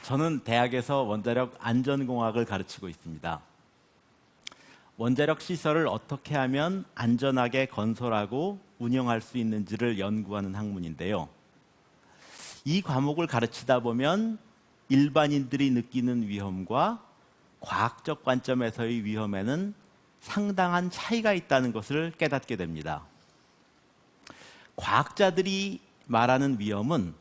저는 대학에서 원자력 안전공학을 가르치고 있습니다. 원자력 시설을 어떻게 하면 안전하게 건설하고 운영할 수 있는지를 연구하는 학문인데요. 이 과목을 가르치다 보면 일반인들이 느끼는 위험과 과학적 관점에서의 위험에는 상당한 차이가 있다는 것을 깨닫게 됩니다. 과학자들이 말하는 위험은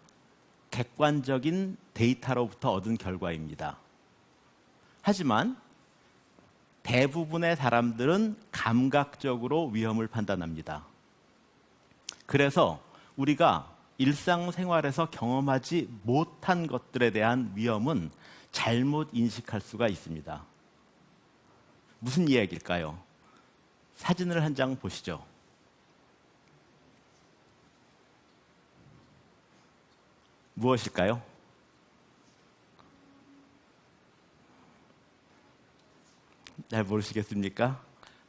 객관적인 데이터로부터 얻은 결과입니다. 하지만 대부분의 사람들은 감각적으로 위험을 판단합니다. 그래서 우리가 일상생활에서 경험하지 못한 것들에 대한 위험은 잘못 인식할 수가 있습니다. 무슨 이야기일까요? 사진을 한 장 보시죠. 무엇일까요? 잘 모르시겠습니까?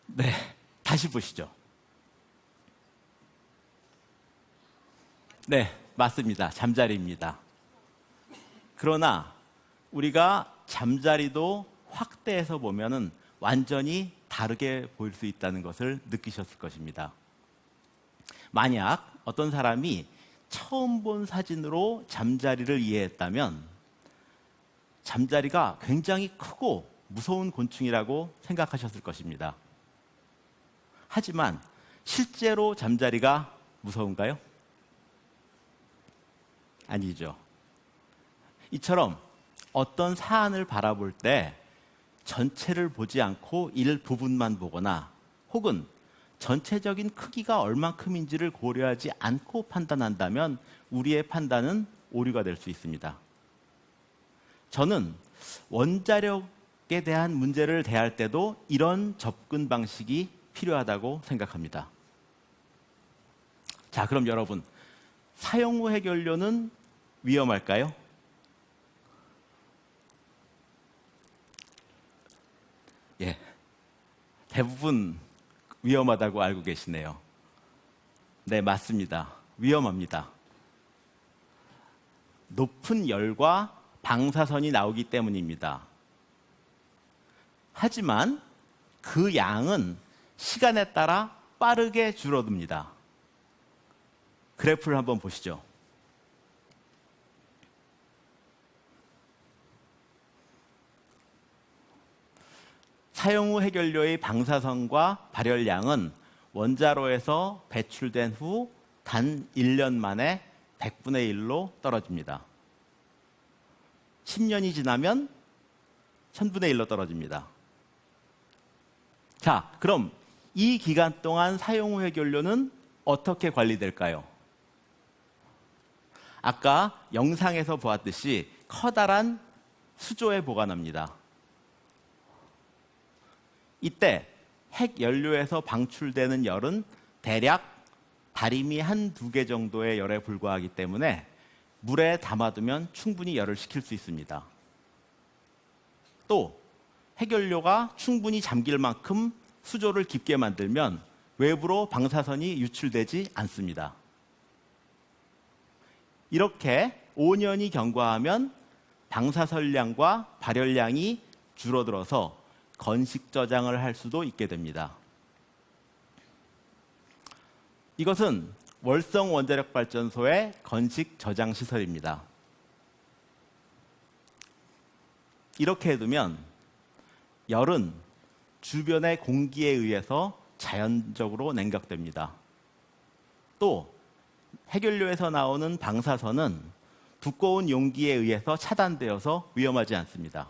네, 다시 보시죠. 네, 맞습니다. 잠자리입니다. 그러나 우리가 잠자리도 확대해서 보면은 완전히 다르게 보일 수 있다는 것을 느끼셨을 것입니다. 만약 어떤 사람이 처음 본 사진으로 잠자리를 이해했다면 잠자리가 굉장히 크고 무서운 곤충이라고 생각하셨을 것입니다. 하지만 실제로 잠자리가 무서운가요? 아니죠. 이처럼 어떤 사안을 바라볼 때 전체를 보지 않고 일부분만 보거나 혹은 전체적인 크기가 얼만큼인지를 고려하지 않고 판단한다면 우리의 판단은 오류가 될 수 있습니다. 저는 원자력에 대한 문제를 대할 때도 이런 접근 방식이 필요하다고 생각합니다. 자, 그럼 여러분, 사용 후 해결료는 위험할까요? 예, 대부분 위험하다고 알고 계시네요. 네, 맞습니다. 위험합니다. 높은 열과 방사선이 나오기 때문입니다. 하지만 그 양은 시간에 따라 빠르게 줄어듭니다. 그래프를 한번 보시죠. 사용 후 해결료의 방사선과 발열량은 원자로에서 배출된 후 단 1년 만에 100분의 1로 떨어집니다. 10년이 지나면 1000분의 1로 떨어집니다. 자, 그럼 이 기간 동안 사용 후 해결료는 어떻게 관리될까요? 아까 영상에서 보았듯이 커다란 수조에 보관합니다. 이때 핵연료에서 방출되는 열은 대략 다리미 한두 개 정도의 열에 불과하기 때문에 물에 담아두면 충분히 열을 식힐 수 있습니다. 또 핵연료가 충분히 잠길 만큼 수조를 깊게 만들면 외부로 방사선이 유출되지 않습니다. 이렇게 5년이 경과하면 방사선량과 발열량이 줄어들어서 건식 저장을 할 수도 있게 됩니다. 이것은 월성 원자력 발전소의 건식 저장 시설입니다. 이렇게 해두면 열은 주변의 공기에 의해서 자연적으로 냉각됩니다. 또 핵연료에서 나오는 방사선은 두꺼운 용기에 의해서 차단되어서 위험하지 않습니다.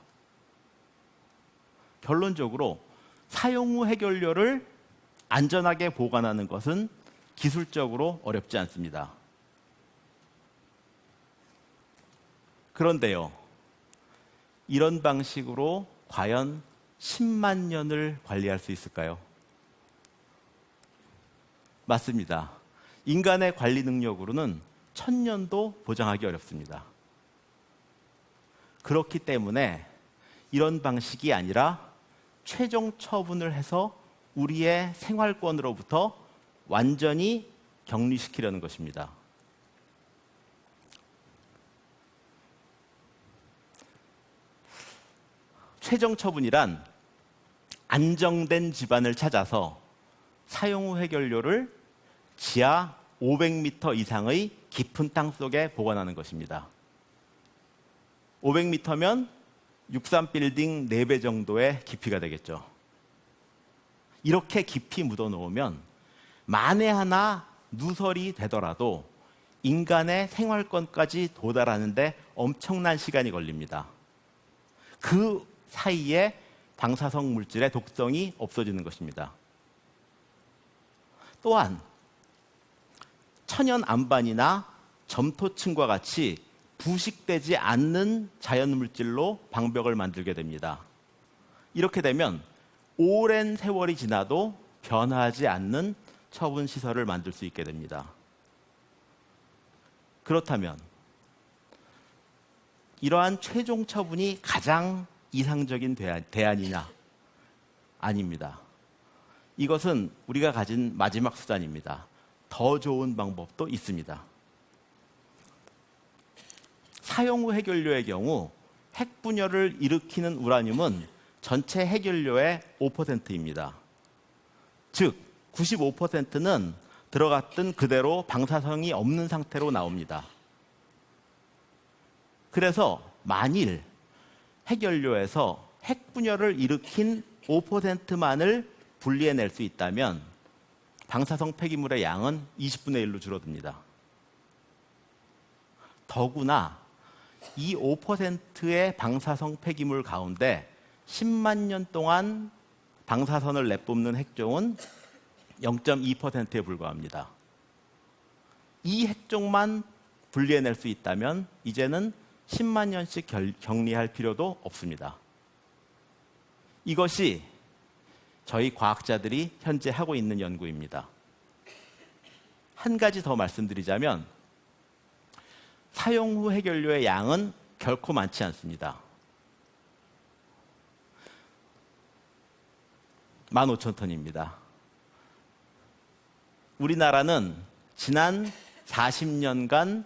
결론적으로 사용 후 해결료를 안전하게 보관하는 것은 기술적으로 어렵지 않습니다. 그런데요, 이런 방식으로 과연 10만 년을 관리할 수 있을까요? 맞습니다. 인간의 관리 능력으로는 1000년도 보장하기 어렵습니다. 그렇기 때문에 이런 방식이 아니라 최종 처분을 해서 우리의 생활권으로부터 완전히 격리시키려는 것입니다. 최종 처분이란 안정된 지반을 찾아서 사용 후 해결료를 지하 500m 이상의 깊은 땅 속에 보관하는 것입니다. 500m면 63빌딩 4배 정도의 깊이가 되겠죠. 이렇게 깊이 묻어놓으면 만에 하나 누설이 되더라도 인간의 생활권까지 도달하는데 엄청난 시간이 걸립니다. 그 사이에 방사성 물질의 독성이 없어지는 것입니다. 또한 천연 안반이나 점토층과 같이 부식되지 않는 자연물질로 방벽을 만들게 됩니다. 이렇게 되면 오랜 세월이 지나도 변하지 않는 처분시설을 만들 수 있게 됩니다. 그렇다면 이러한 최종 처분이 가장 이상적인 대안이냐? 아닙니다. 이것은 우리가 가진 마지막 수단입니다. 더 좋은 방법도 있습니다. 사용 후 해결료의 경우 핵분열을 일으키는 우라늄은 전체 해결료의 5%입니다. 즉 95%는 들어갔던 그대로 방사성이 없는 상태로 나옵니다. 그래서 만일 해결료에서 핵분열을 일으킨 5%만을 분리해낼 수 있다면 방사성 폐기물의 양은 20분의 1로 줄어듭니다. 더구나 이 5%의 방사성 폐기물 가운데 10만 년 동안 방사선을 내뿜는 핵종은 0.2%에 불과합니다. 이 핵종만 분리해낼 수 있다면 이제는 10만 년씩 격리할 필요도 없습니다. 이것이 저희 과학자들이 현재 하고 있는 연구입니다. 한 가지 더 말씀드리자면 사용 후 해결료의 양은 결코 많지 않습니다. 15,000톤입니다. 우리나라는 지난 40년간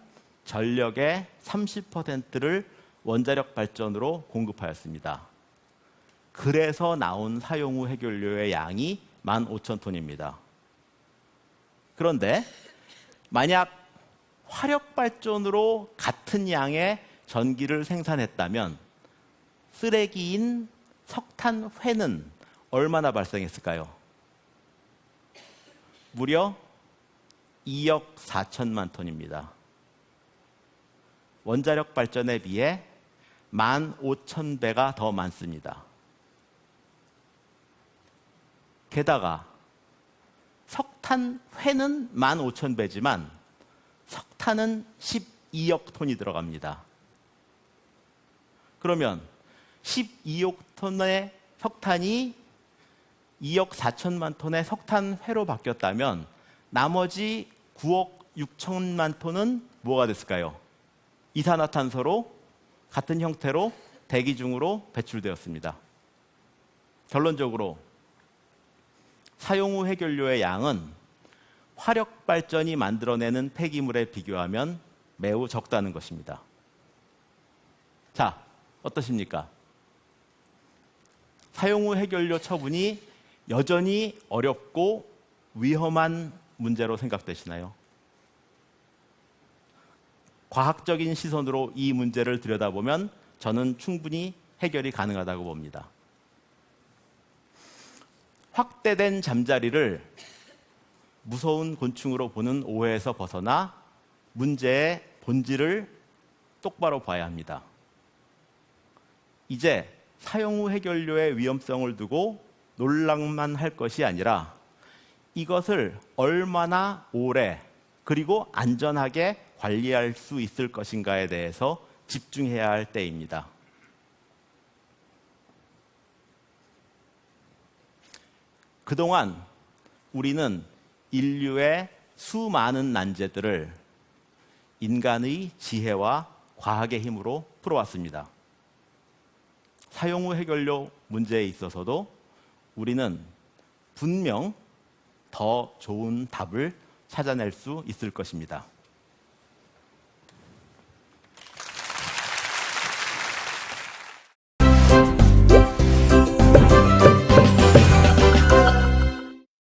전력의 30%를 원자력 발전으로 공급하였습니다. 그래서 나온 사용 후 해결료의 양이 15,000톤입니다. 그런데 만약 화력 발전으로 같은 양의 전기를 생산했다면 쓰레기인 석탄회는 얼마나 발생했을까요? 무려 2억 4천만 톤입니다. 원자력 발전에 비해 15,000배가 더 많습니다. 게다가 석탄회는 15,000배지만 석탄은 12억 톤이 들어갑니다. 그러면 12억 톤의 석탄이 2억 4천만 톤의 석탄회로 바뀌었다면 나머지 9억 6천만 톤은 뭐가 됐을까요? 이산화탄소로 같은 형태로 대기 중으로 배출되었습니다. 결론적으로 사용 후 해결료의 양은 화력 발전이 만들어내는 폐기물에 비교하면 매우 적다는 것입니다. 자, 어떠십니까? 사용 후 해결료 처분이 여전히 어렵고 위험한 문제로 생각되시나요? 과학적인 시선으로 이 문제를 들여다보면 저는 충분히 해결이 가능하다고 봅니다. 확대된 잠자리를 무서운 곤충으로 보는 오해에서 벗어나 문제의 본질을 똑바로 봐야 합니다. 이제 사용 후 해결료의 위험성을 두고 놀랍만 할 것이 아니라 이것을 얼마나 오래 그리고 안전하게 관리할 수 있을 것인가에 대해서 집중해야 할 때입니다. 그동안 우리는 인류의 수많은 난제들을 인간의 지혜와 과학의 힘으로 풀어왔습니다. 사용 후 해결료 문제에 있어서도 우리는 분명 더 좋은 답을 찾아낼 수 있을 것입니다.